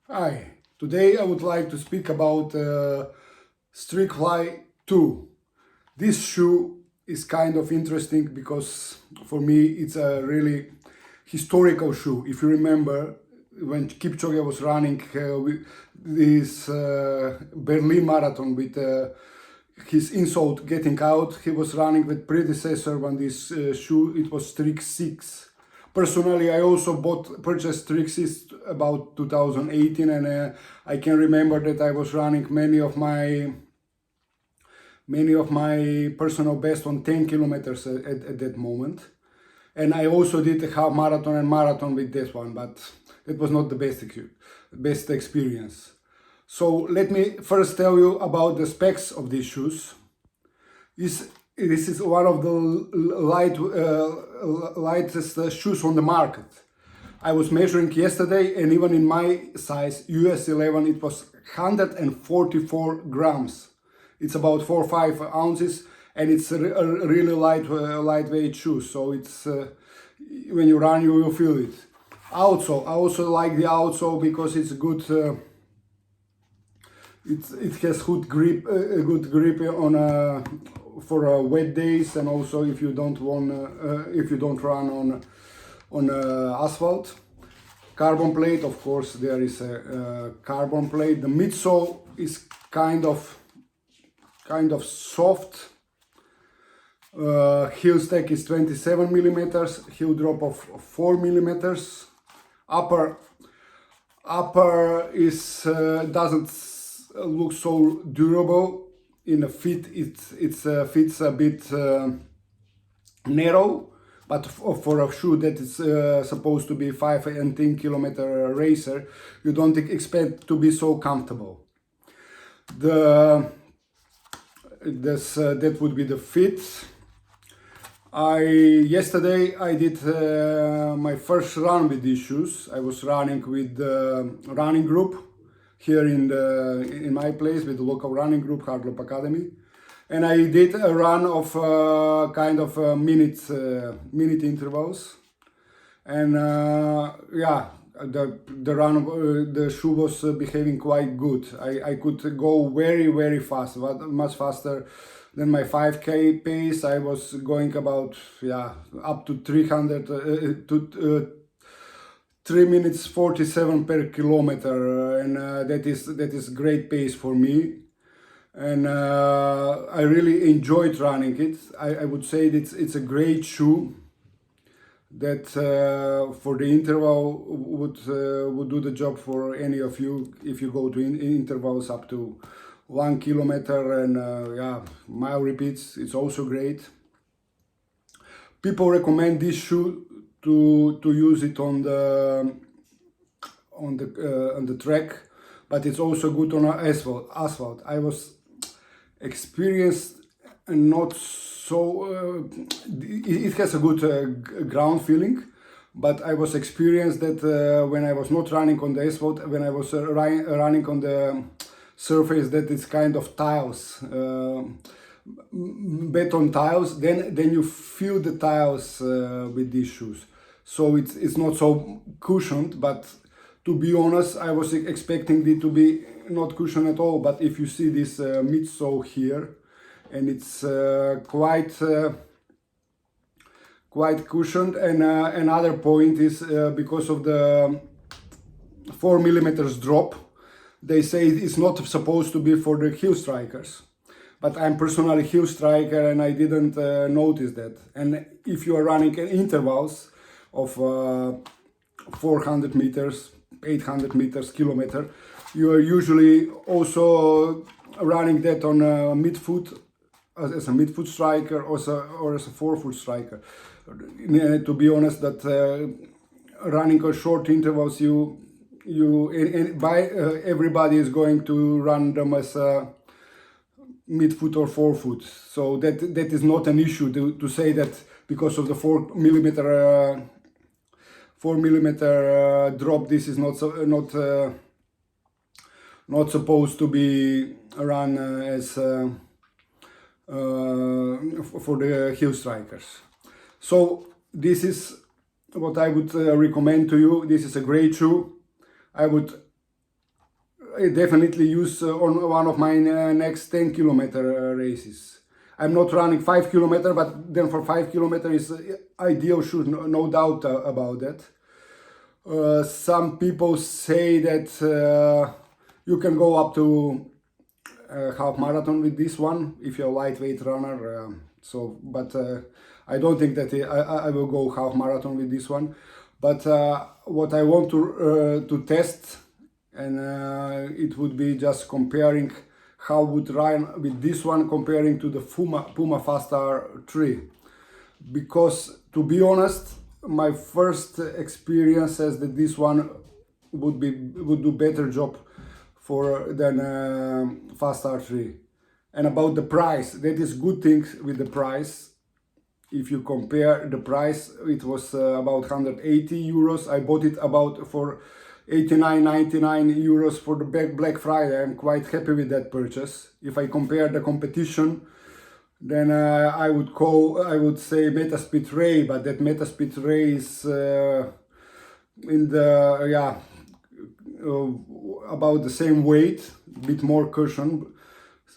Hi, today I would like to speak about Streakfly 2. This shoe is kind of interesting because for me it's a really historical shoe. If you remember when Kipchoge was running this Berlin Marathon with his insole getting out, he was running with predecessor on this shoe, it was Streak 6. Personally, I also purchased Streak 6 about 2018, and I can remember that I was running many of my personal best on 10 kilometers at that moment. And I also did a half marathon and marathon with this one, but it was not the best experience. So let me first tell you about the specs of these shoes. This is one of the lightest shoes on the market. I was measuring yesterday, and even in my size, US 11, it was 144 grams. It's about 4 or 5 ounces, and it's a really lightweight shoe. So it's when you run, you will feel it. Outsole, I also like the outsole because it's good. It has good grip on for wet days, and also if you don't run on asphalt. Carbon plate, of course, there is a carbon plate. The midsole is kind of soft. Heel stack is 27 millimeters. Heel drop of 4 millimeters. Upper is doesn't look so durable. In the fit, it fits a bit narrow, but for a shoe that is supposed to be 5 and 10 kilometer racer, you don't expect to be so comfortable. That would be the fit. Yesterday I did my first run with these shoes. I was running with the running group here in my place, with the local running group, Hardlop Academy, and I did a run of kind of minute intervals, and yeah, the shoe was behaving quite good. I could go very fast, much faster than my 5K pace. I was going about up to 3 minutes 47 per kilometer, and that is great pace for me, and I really enjoyed running it. I would say it's a great shoe that for the interval would do the job for any of you if you go to intervals up to 1 kilometer, and mile repeats. It's also great. People recommend this shoe to use it on the track, but it's also good on asphalt. I was experienced and not so. It has a good ground feeling, but I was experienced that when I was not running on the asphalt, when I was running on the surface that is kind of tiles. Beton tiles, then you feel the tiles with these shoes, so it's not so cushioned. But to be honest, I was expecting it to be not cushioned at all. But if you see this midsole here, and it's quite cushioned. And another point is because of the 4 millimeters drop, they say it's not supposed to be for the heel strikers. But I'm personally heel striker, and I didn't notice that. And if you are running in intervals of 400 meters, 800 meters, kilometer, you are usually also running that on a midfoot, as a midfoot striker, or as a forefoot striker. To be honest, that running on short intervals, everybody is going to run them as a midfoot or forefoot, so that is not an issue to say that because of the 4 millimeter drop, this is not supposed to be run as for the heel strikers. So this is what I would recommend to you. This is a great shoe. I would I definitely use on one of my next 10-kilometer races. I'm not running 5 kilometer, but then for 5 kilometer is ideal shoes, no doubt about that. Some people say that you can go up to half marathon with this one if you're a lightweight runner. But I don't think that I will go half marathon with this one. But what I want to test, and it would be just comparing how would run with this one comparing to the Puma Fastar 3. Because to be honest, my first experience says that this one would do better job than Fastar 3. And about the price, that is good thing with the price. If you compare the price, it was about 180 euros. I bought it for 89-99 euros for the Black Friday. I'm quite happy with that purchase. If I compare the competition, then I would say Metaspeed Ray, but that Metaspeed Ray is in the about the same weight, bit more cushion,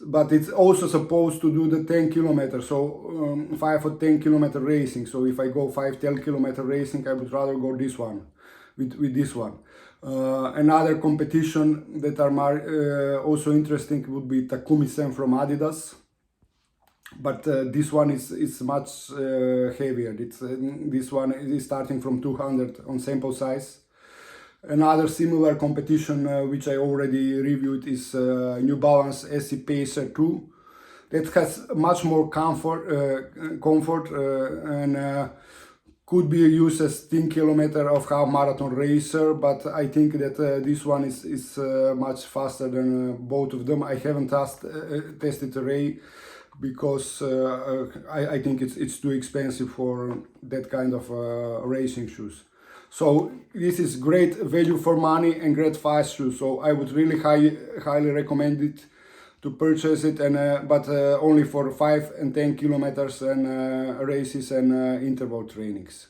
but it's also supposed to do the 10 kilometers, so 5 or 10 kilometer racing. So if I go 5-10 kilometer racing, I would rather go this one with this one. Another competition that are also interesting would be Takumi Sen from Adidas, but this one is much heavier. This one is starting from 200 on sample size. Another similar competition which I already reviewed is New Balance SC Pacer 2. That has much more comfort and could be used as 10 kilometer of half marathon racer, but I think that this one is much faster than both of them. I haven't tested the Ray because I think it's too expensive for that kind of racing shoes. So this is great value for money and great fast shoes. So I would really highly recommend it to purchase it, and but only for 5 and 10 kilometers and races and interval trainings.